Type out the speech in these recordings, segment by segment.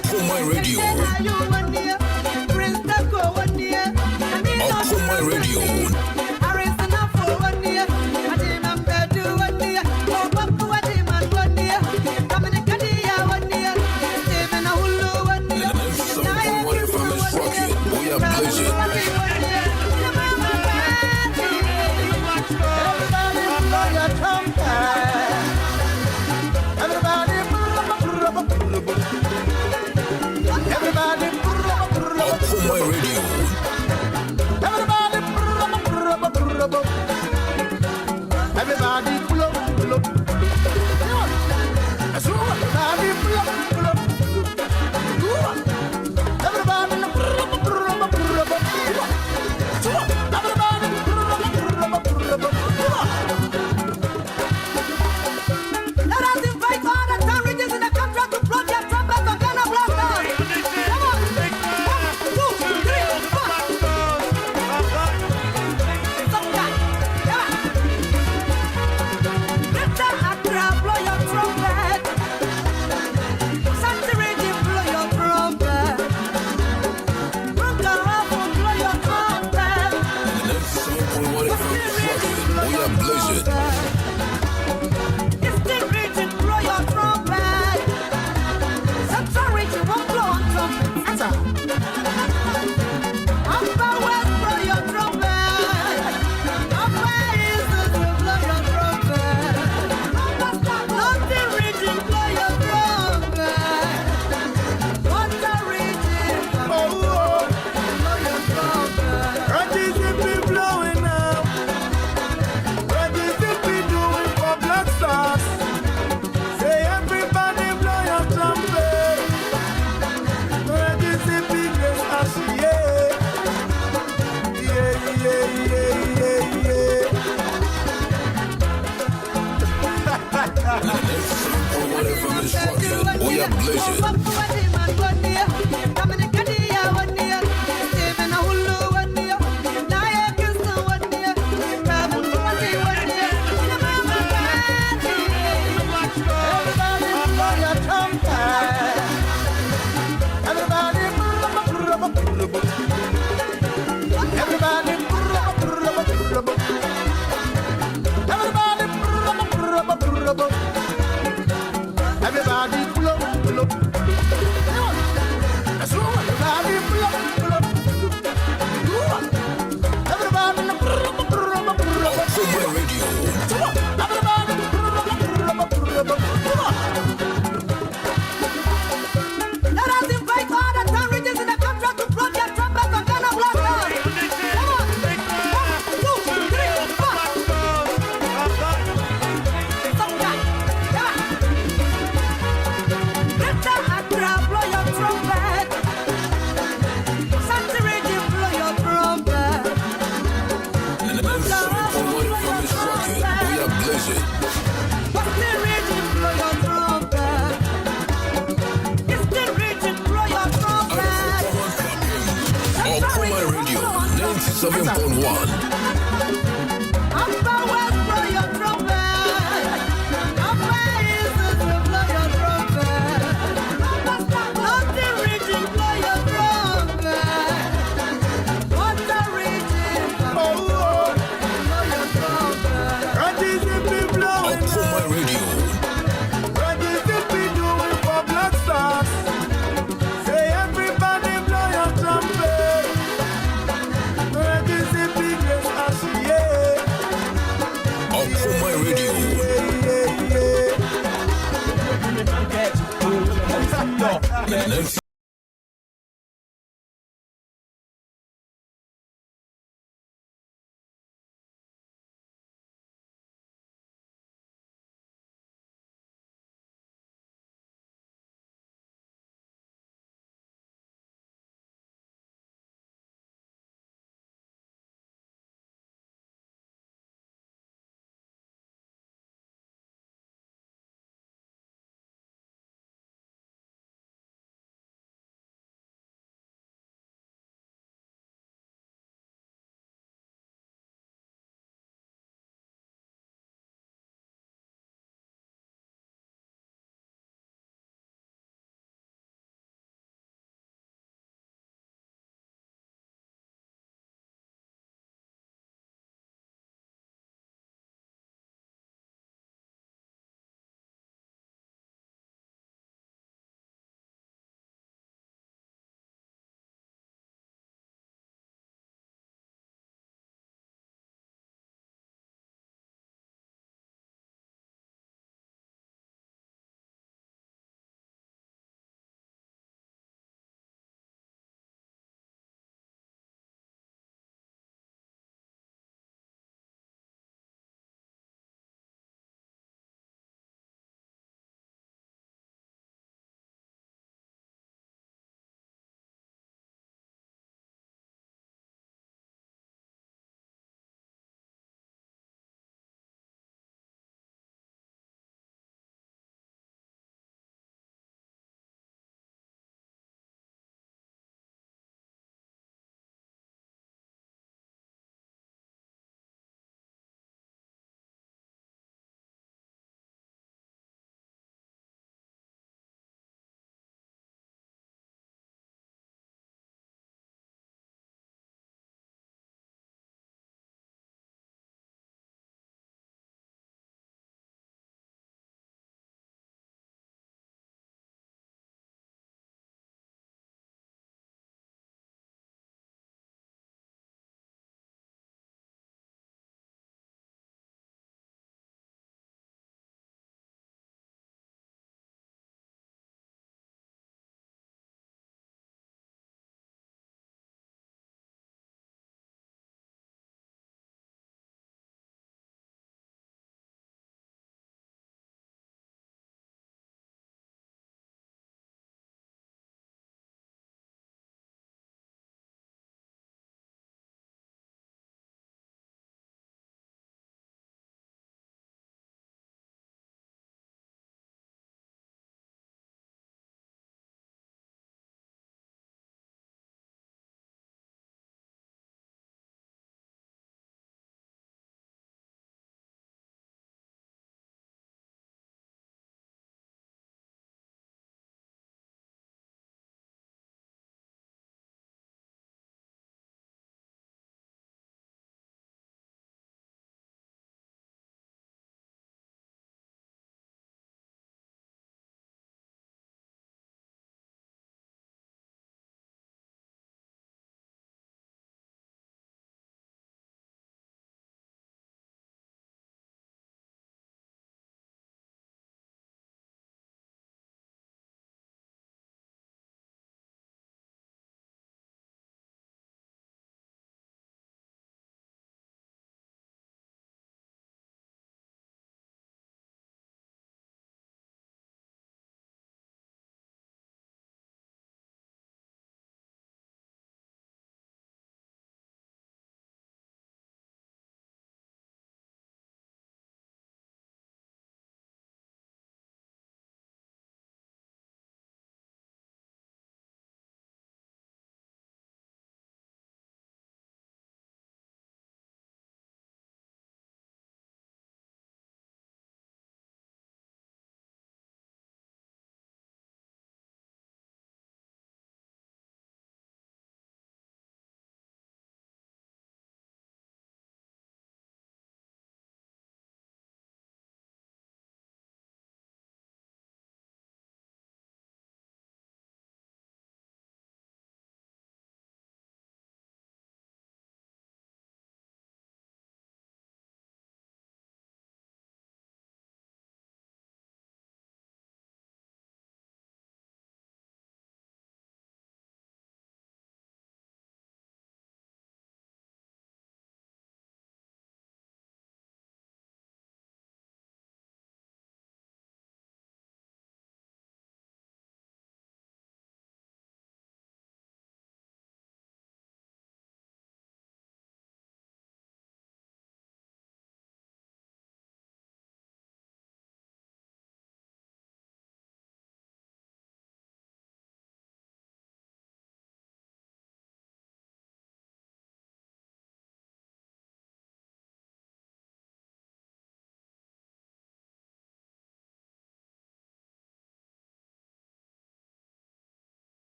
Akuma Radio. Akuma Radio. Everybody pull up, pull up. That's right. Everybody pull up, pull up. Everybody pull up, pull up, pull up. Everybody pull up, pull up, pull up. Let us invite all the carriages in the country to blow their trumpets and gonna blast us. Come on. 1, 2, 3, 4. Some guy. Yeah. Blow your trumpet. Saturday, blow your trumpet. Runga Hafo, blow your trumpet. We are blazing. It's the region, blow your trumpet. Central region won't blow on trumpet. Answer. Upper West, blow your trumpet. Upper East, blow your trumpet. Northern region, blow your trumpet. Water region, blow your trumpet. Mississippi blowing up. Mississippi doing for Black Stars. Say everybody blow your trumpet. Mississippi grace as yeah. Yeah, yeah, yeah, yeah, yeah. We are blazing. Everybody pull up, pull up. That's right. Everybody pull up, pull up. Everybody pull up, pull up, pull up. Akuma Radio. Everybody pull up, pull up, pull up. Let us invite all the carriages in the country to blow their trumpets and gonna blast us. Come on. 1, 2, 3, 4. Some guy. Yeah. Blow your trumpet. Saturday, blow your trumpet. We are blazing. Western region, blow your trumpet. Eastern region, blow your trumpet. Akuma Radio 97.1. Upper West, blow your trumpet. Upper East, blow your trumpet. Northern region, blow your trumpet. Water region, blow your trumpet. Mississippi blowing Akuma up. Radio. Mississippi doing for Black Stars. Say everybody blow your trumpet. Mississippi grace as yeah. Akuma Radio. Yeah, yeah, yeah.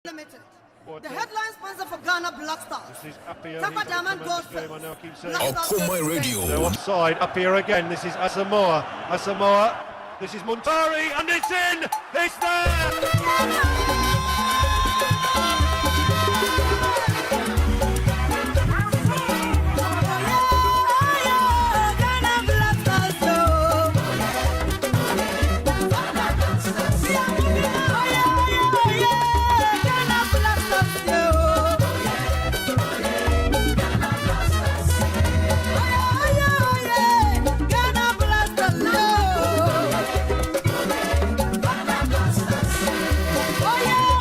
Limited. What The the- headline sponsor for Ghana Black Stars. This is Appiah. Tapa He's the Diamond tremendous Gold game, I know I keep saying. Black Stars Okuma versus Radio. They're offside. Appiah again. This is Asamoah. Asamoah. This is Montari, and it's in. It's there. Oh yeah!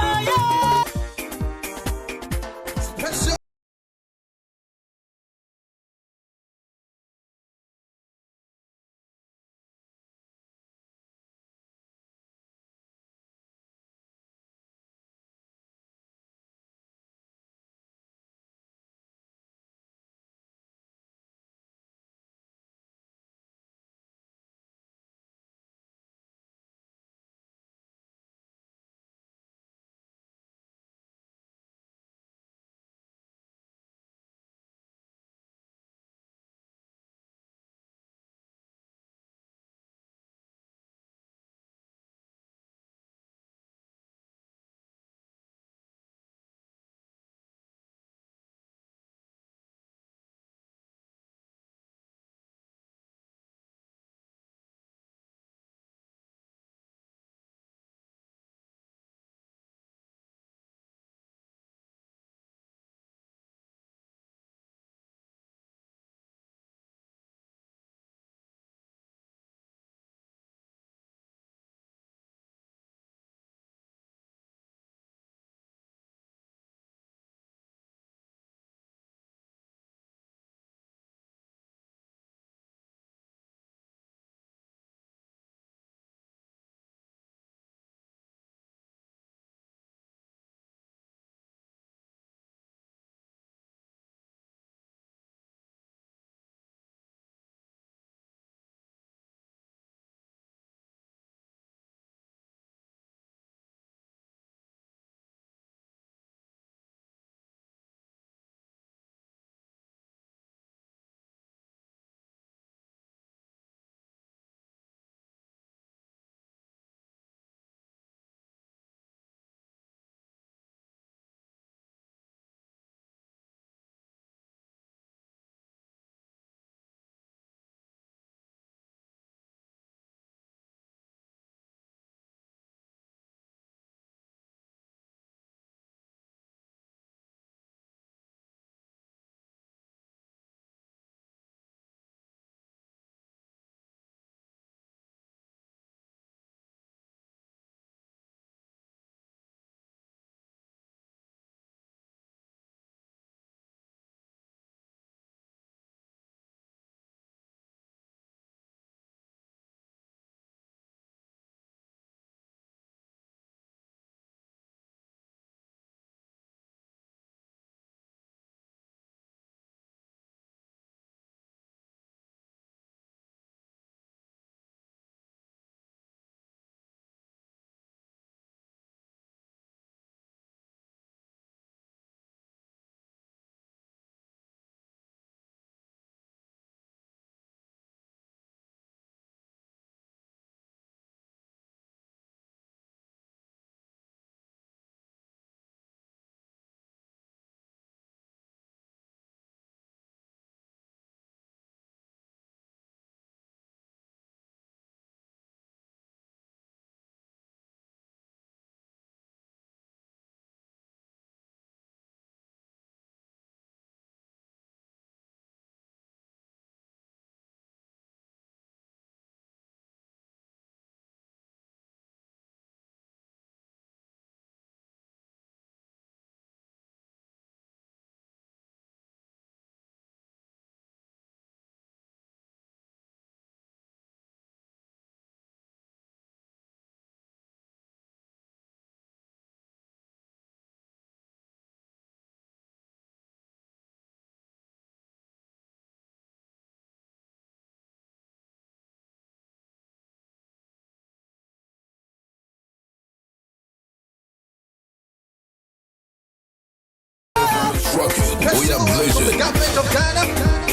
rocking. We are From the blazing. government of Ghana,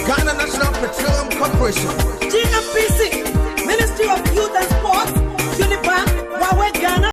Ghana National Petroleum Corporation. GNPC, Ministry of Youth and Sports, Unibank, Huawei Ghana.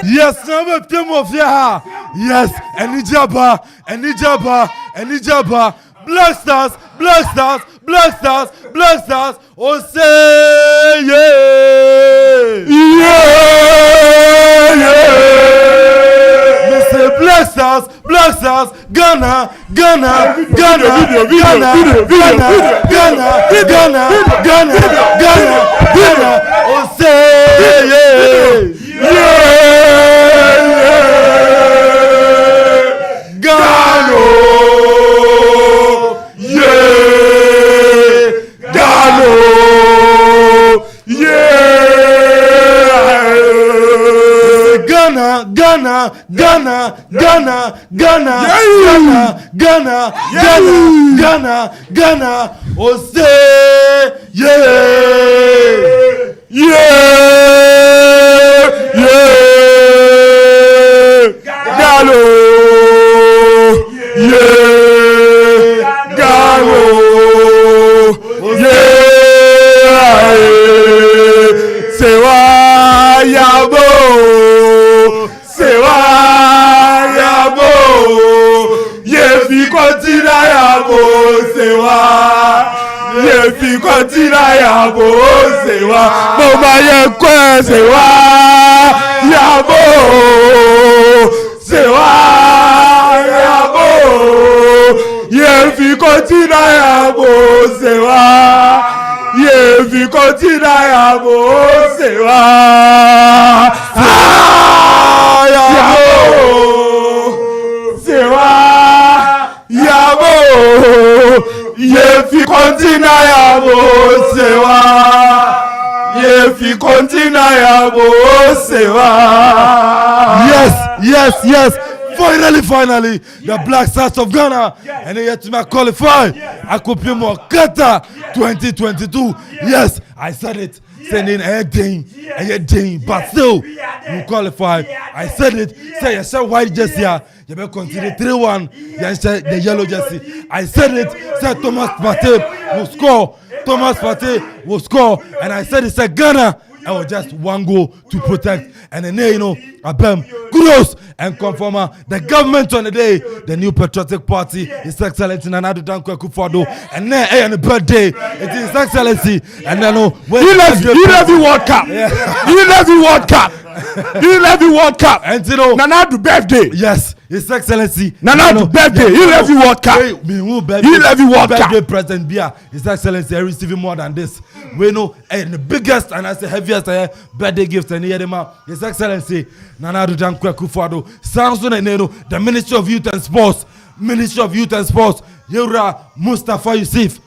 Yes, now team of yeah. Yes, Enijaba. Black Stars. Oh say yeah. Mr. Black Stars, Ghana. Oh say Ghana, Ghana, oh say Yes. Finally, the Black Stars of Ghana, and they yet to qualify. I could be more Qatar 2022. Yes, I said it. Sending a day, but still, you qualify. I said it. Say, you said white jersey. You better continue 3-1. You said the yellow jersey. I said it. Said Thomas Partey will score. And I said it. Said Ghana. and was just one goal to protect. And then you know, Abem, kudos and conformer. The government on the day, the new Patriotic Party, His Excellency Nana Addo Dankwa Akufo-Addo, and then on the birthday, it is His Excellency, and then He left the World Cup. He left the World Cup. He left the World Cup. And you know, Nana Addo birthday. yes, His Excellency Nana Addo birthday. He left the World Cup. He left the World Cup. Birthday President Bia, His Excellency, receiving more than this. We know the biggest and the heaviest birthday gift and His Excellency Nana Addo Dankwa Akufo-Addo. Samson and the Ministry of Youth and Sports, Yura Mustafa Yusuf,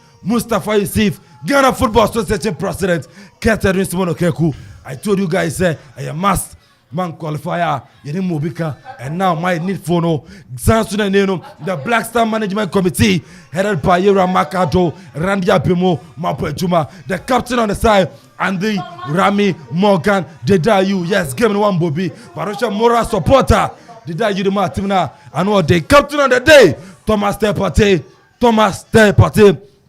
Ghana Football Association President, Catherine Simon Okeku. I told you guys, I must man qualifier, Mobika, and now my need for no Samson and the Black Star Management Committee, headed by Yura Makado, Randy Apimo, Mapo Juma, the captain on the side, and the Rami Morgan, Dedayu, yes, give me one Bobby, Barosha Mora supporter, Dedayu the Martina, and what the captain on the day, Thomas Tepate,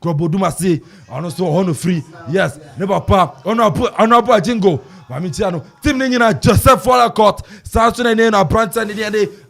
Krobodumasi, and also Honor Free, yes, never pa, Honorable Jingo. Mamitiano, Tim Nina, Joseph Wallacourt, Samson and Nena, Branton,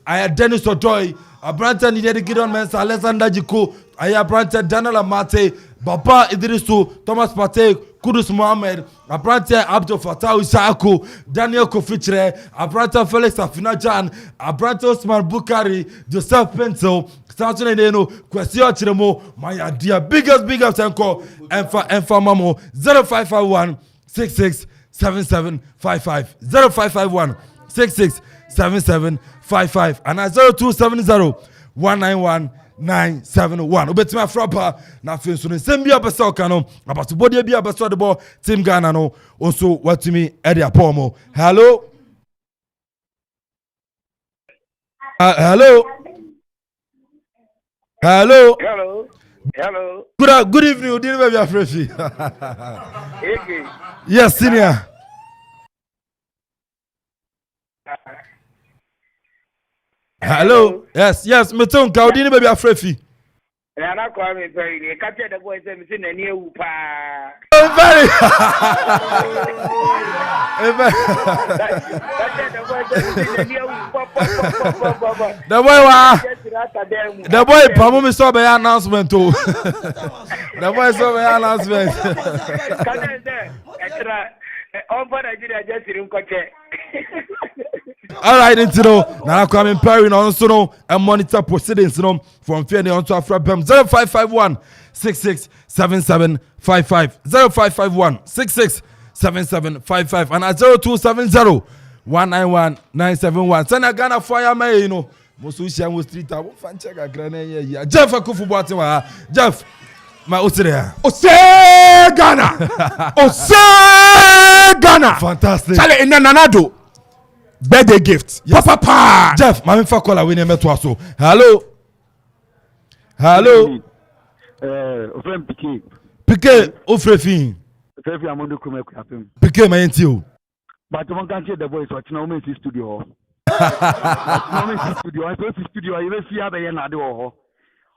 I had Dennis Odoy, a Branton, Gideon Mensa, Alexander Jiko, I have Branton, Daniel Amate, Baba Idrisu, Thomas Pate, Kudus Mohammed, a Branton Abdul Fatah Isaku, Daniel Kofitre, a Branton Felix Afinajan, a Branton Osman Bukari, Joseph Pencil, Samson and Neno, Question Chiremo, my dear, biggest encore, and for Mamo, 0551 66 7755 0551 667755 and at 0270 191 971. Obetima Frappa na finso ne sembia pesa okano about body bia beso de ball team Ghana no also watimi ede apomo. Hello. Hello. Good evening. You didn't be afraid. Yes, senior. Hello. Yes. Meton ka odini be afrefi. Na kwa me very ni ka the boy say me say na ni ewu pa. Very. The boy pamu me so be announcement o. The boy so be announcement. Ka say extra on for Nigeria just rim koche. All right, into now coming Perry also no and monitor proceedings from Fiani on to Afrabem 0551 667755 0551 667755 and at 0270 191 971. Send a Ghana fire me, Mosusia was street. I will find check a granny. Jeff Akufu Boatima. Jeff, my Osira. Ghana. Fantastic. Chale in Nana Addo. Birthday gift. Yes. Papa. Jeff, my fa call we name to aso. Hello. Ofrem Piqué ofrefin. Ofrefin amondo kuma kwapem. Piqué my ntio. But one can't hear the voice watch now me studio. No me studio. I go to studio you see how be na de ho.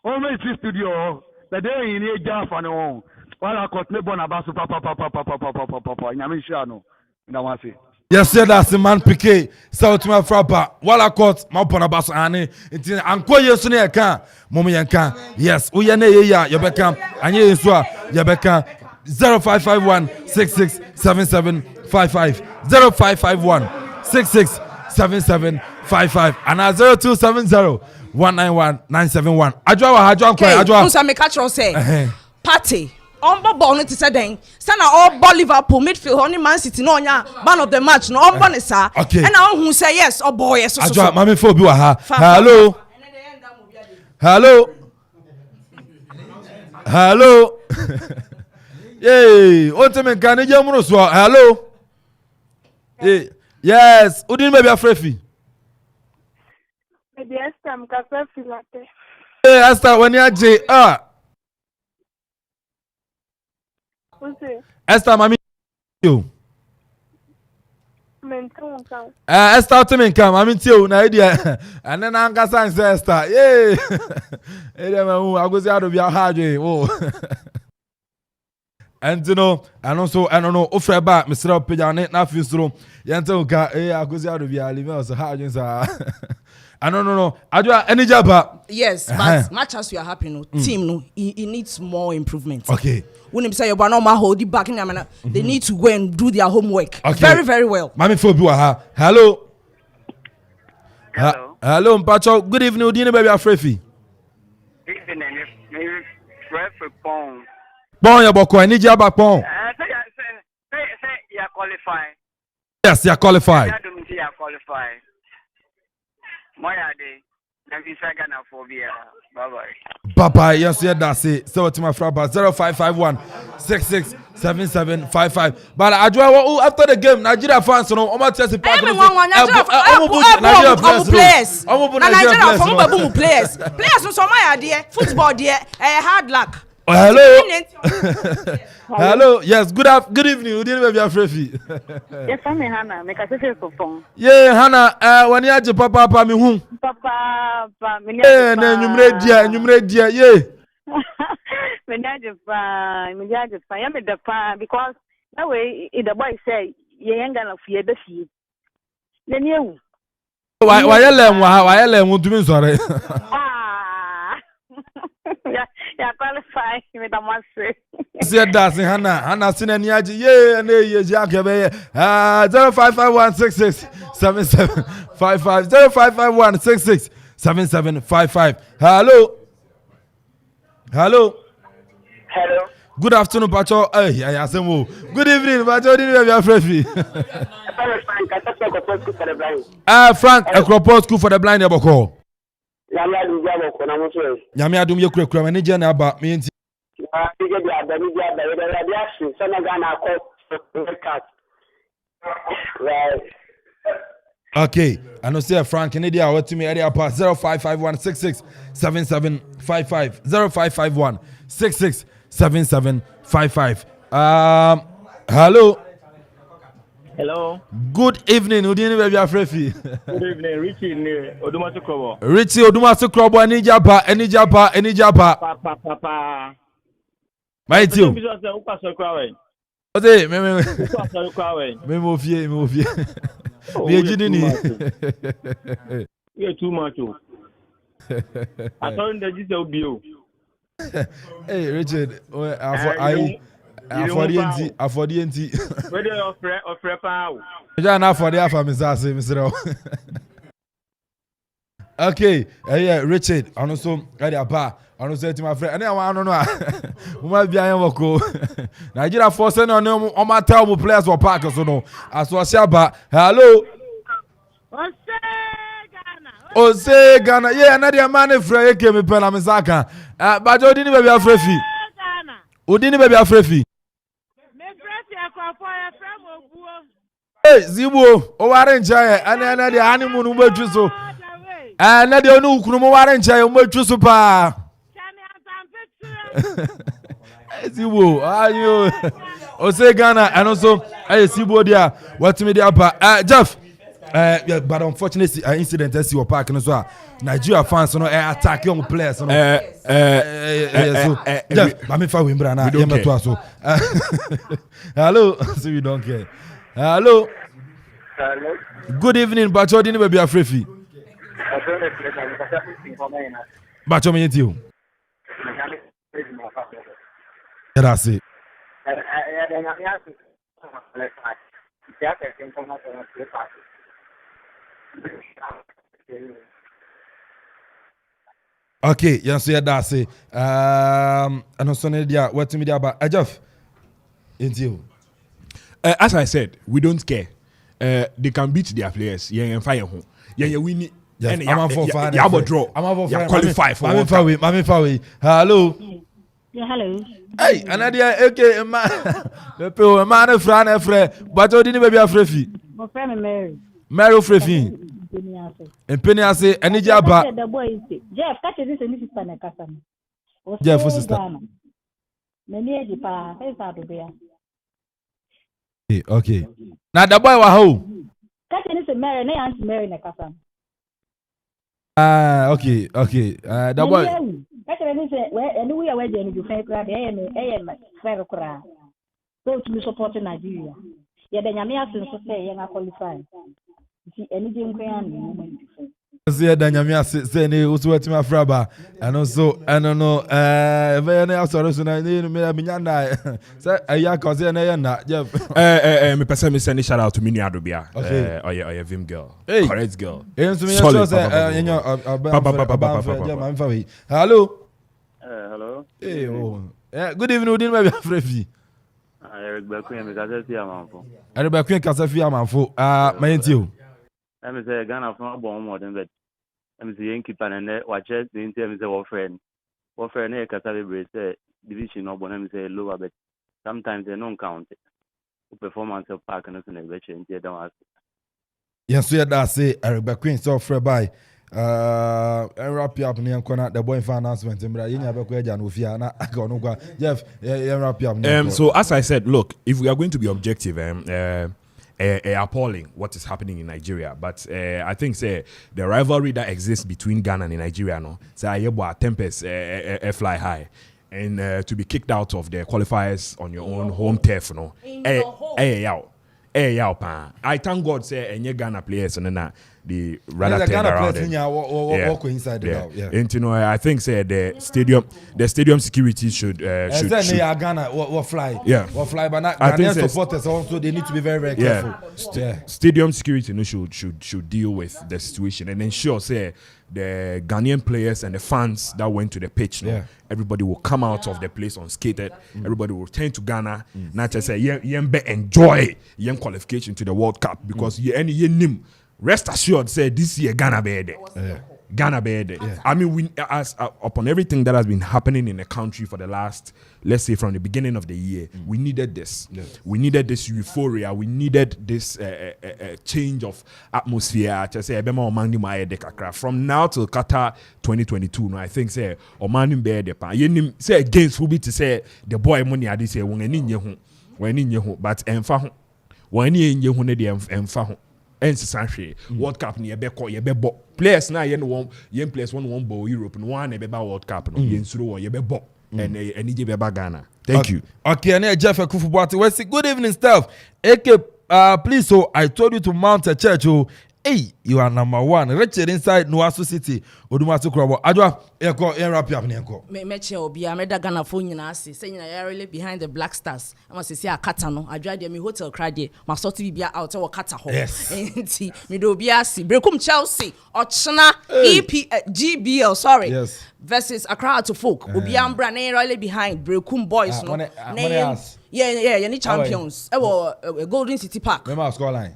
O me studio. The day in here Jaffa no. Wala got me born about papa. Nyame hia no. Na wan say. Yes, sir, that's the man Piqué. South my frapper. Wala court, my ponabas ane. It's anko yesu ne ka. Momo yanka. Yes, uye ne ye ya yobeka. Anye yesu yobeka 0551 667755 0551 667755 and at 0270 191 971. Ajwa Ajwa. Musa me catch on say. Party. On ball no to say then. Stand all ball Liverpool midfield only Man City no nya man of the match no on bonus sir. Okay. And now who say yes oh boy yes so. Ajwa mama fo bi wa ha. Hello. Yay, Oteme Kanija Munoswa. Hello. Hey, yes, Udin maybe afrefi. Maybe Esther mkafe latte. Hey, Esther when you J Use. Esther mami you. Menton kan. Esther Oteme kan mami tio na idea. And then Anka sang Esther. Yay. Hey, dem I go say how to be a hard way. Oh. And you know, and also, I don't know, offer back, Mr. Pijane, nothing so. Yantoka, I go out of your living, so how you say, I don't know, I do any job. Yes, but much as you are happy, no team, no, it needs more improvement. Okay. When you say you're not hold it back in the they need to go and do their homework. Okay. Very, very well. Mami Fobu, hello. Hello. Hello, Mpacho. Good evening, Udine baby Afrefi. Evening, maybe Fred Pong. Bon, ya boko, I need you back pon. Say you are qualified. Yes, you are qualified. You are qualified. Moya day. Never second phobia. Bye bye. Bye bye. Yes, yeah, that's it. So to my friend, 0551 667755. But I do after the game, Nigeria fans, no, I'm just a part of players. Players, no, so my idea. Football, dear, hard luck. Hello. Hello. Yes. Good evening. You didn't have Frefi. Yes, I'm Hannah. Make a say for phone. Yeah, Hannah. When you had your papa, me who? Papa, yeah, then you made dear, yeah. Me just fine, me the pan because that way the boy say you ain't gonna fear the fear. Then you. Why you want to be sorry? Yeah, qualify with a master. Said that's Hannah seen any aji, yeah, and yes, yeah, 0551667755 0551667755. Hello. Good afternoon, Pacho. Hey, good evening, Pacho. Didn't have Frefi. Frank, Acropos School for the Blind, Yaboko. Yami adum ye kura manager na aba me nti okay, I know say Frank Kennedy I want to me area pass 0551667755 0551667755. Hello. Good evening, Udini baby Afrefi. Good evening, Richie Odumasi Krobo. Richie Odumasi Krobo, any japa. Papa. My too. What's it? Me mofie. Me ejidini. You too much. I told you this will be. Hey Richard, Afodienti. Whether offer power. Jana for the Afa Mr. Okay, yeah, Richard, and also at the bar, and also to my friend, and I don't know. We might be a wako. Nigeria force on my tell players or Parkers or no. As was Shaba. Hello. Ose Ghana, yeah, another man free came in Penamizaka. But you didn't be afraid. Udini baby Afrefi. Hey, Zibo, o waren chaye, ana de animu no matwu so. Na de onu ukunu mo waren chaye o matwu so pa. Zibo, ayo. O say Ghana and also Zibo dia, what me dia pa. Jeff, yeah, but unfortunately incident as you park no so Nigeria fans no attack young players no. So Jeff, mami fa wimbra na ye meto so. Hello, so you don't care. Hello. Good evening, Bacho. Didn't be Afrefi. Bacho me you. That's it. Okay, yes, yeah, that's it. And also, what to me about Jeff? Into you. As I said, we don't care. They can beat their players. Yeah, and fire home. Yeah, win. Yes, I'm for fire. I'm a draw. I'm for fire. Qualify for. Mami Fawi. Hello. Yeah, hello. Hey, another okay, man. The people, man, a friend, a friend. But you didn't be Afrefi. My friend Mary. Mary Frefi. And Penny, I say, any job. The boy is Jeff. Catch this and this is Panacasam. Jeff, sister. Many of the pa, to be. Okay. Now the boy was home. Catch this and Mary, and Aunt Mary Nakasam. Okay. The boy. Catch this, where and we are waiting to find crab, AM, fair crab. so to be supporting Nigeria. Yeah, the Nyamia since say young qualify. See anything going See Danyamia say ne also wetin afra ba and also I don't know very na sorry so na me nyanda say aya cause na na Jeff me person me send shout out to Mini Adobia. Oh Vim girl. Hey. Correct girl. Solid. Hello. Hello. Hey, good evening, Udin, my friend. Eric Bakuya, me kasa fi amanfo. Eric Bakuya kasa fi amanfo. My you. Me say Ghana from bon more than that. Me say yen keeper and watch the inter me say our friend. Our friend e kasa be say division no bon me say lower but sometimes they don't count it. Performance of park and so na be change dem as. Yes, so that say Eric Bakuya so free by and wrap you up near corner the boy announcement in Brazil. Jeff, wrap you up. So as I said, look, if we are going to be objective, appalling what is happening in Nigeria. But I think say the rivalry that exists between Ghana and Nigeria, no, say tempest fly high. And to be kicked out of the qualifiers on your own home turf, no. I thank God say any Ghana players and then the rather turned around. And you know, I think say the stadium security should Ghana will fly. Yeah. Will fly, but not Ghanaian supporters also they need to be very careful. Stadium security should deal with the situation and ensure say the Ghanaian players and the fans that went to the pitch, everybody will come out of the place unscathed. Everybody will return to Ghana. Not just say enjoy qualification to the World Cup because rest assured say this year Ghana be there. Ghana be there. I mean, we as upon everything that has been happening in the country for the last, let's say from the beginning of the year, we needed this. We needed this euphoria. We needed this change of atmosphere. To say from now till Qatar 2022, no, I think say Omani be there. Say against who be to say the boy money I say when but enfa when you ne the enfa World Cup ni ebe players na yen players one ball Europe no one ebe World Cup no yen suro ebe bo and je be Ghana. Thank you. Okay, and Jeff Kufubuati. Well, good evening, staff. AK, please, so I told you to mount a church. Oh, hey, you are number one. Richard inside Nuasu City. Odumatu Krabo. Adwa, wrap you up. Meche Obia, Meda Ghana phone in Asi, saying I really behind the Black Stars. I must say a Katano. I drive me hotel crady. My sort to be out or Kataho. Yes. Midobiasi, Brekum Chelsea, Ochana, GBL, sorry. Yes. Versus Accra to folk. Obiambra, really behind Brekum Boys. No, yeah, any champions. Golden City Park. Remember scoreline.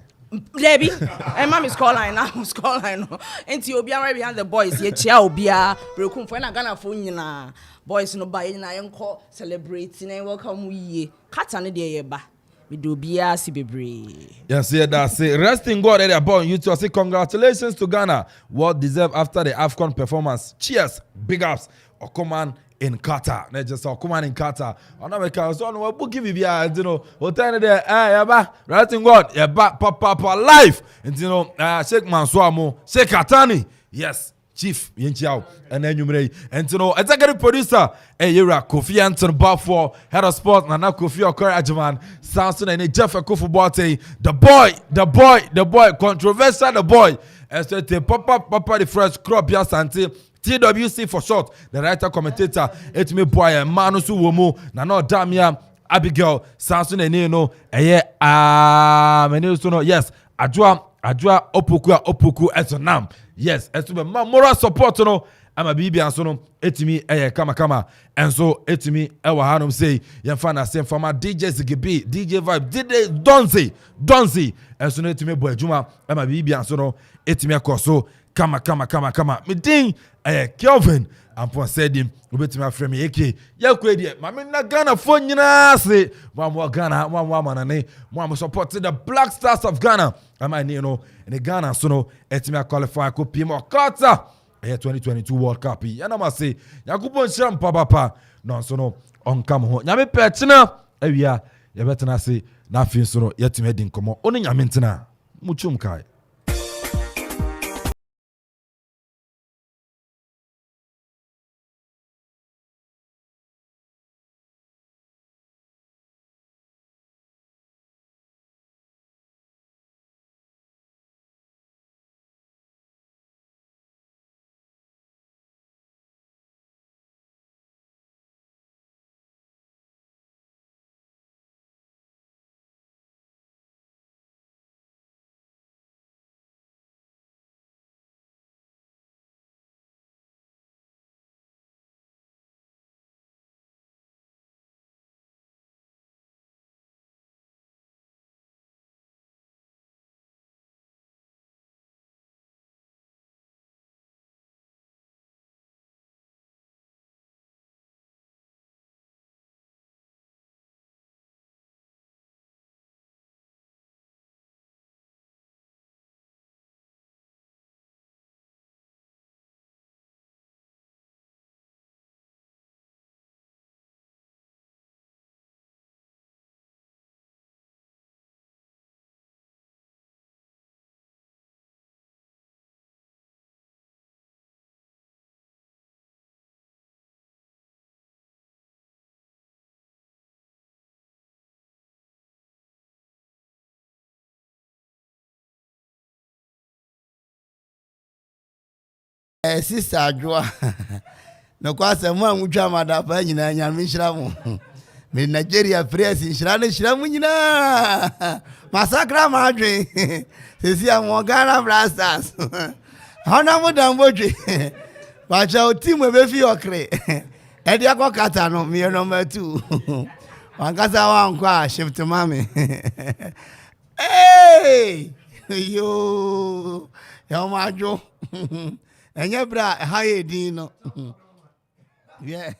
Debbie, and mommy scoreline, I'm scoreline. And Obia right behind the boys, yet Chia Obia, Brekum for Ghana phone, boys no buy in I call celebrating and welcome we Katana de Yeba. We do Bia Sibebre. Yes, yeah, that's it. Resting God at about you to say congratulations to Ghana. What deserved after the AFCON performance. Cheers, big ups. Okoman in Qatar. Not just Okoman in Qatar. On America, so no book give you know, hotel there, yaba, resting God, yaba, papa life. And you know, Sheikh Mansour, Sheikh Katani. Yes. Chief Yinchiao and then you may and you know executive producer Yura Kofi Anton Balfour head of sports Nana Kofi Okori Ajuman Samson and Jeff Kufubuati the boy controversial the boy ST Papa the first crop Santi TWC for short the writer commentator etime boy Manusu Womo Nana Damia Abigail Samson and you know yes Adwa Opoku Etonam. Yes, as to my moral support no I'm a baby and so no etimi kama and so etimi ewa hanum say yemfa same for my DJ Zigibi DJ Vibe DJ Donzi and so no etimi boy juma I'm a baby and so no etimi akoso kama me ding Kelvin and said him ubetimi afrɛ me eke yakwe die ma me na Ghana fo nyina se mo Ghana mo manane mo support the Black Stars of Ghana am I you know in the Ghana so no etimi qualify ko pimo Qatar 2022 World Cup yana ma say yakubon sham papa no so no on come ho nyame petena awia ye betena se na afin so no yetimi din komo oni nyame ntena muchum kai Sister Adwoa. No kwase mo anwudwa madapa nyina nyame nhyira mo. Me Nigeria press nhyira ne nhyira mo nyina. Masakra madwe. Sisi am Ghana Blasters. Hona mo dambodwe. Bacha o team we fi okre. E dia ko kata no me number 2. Wankasa wa nkwa shift mame. Hey! Yo! Yo majo. Enye bra ha ye din no. Yeah.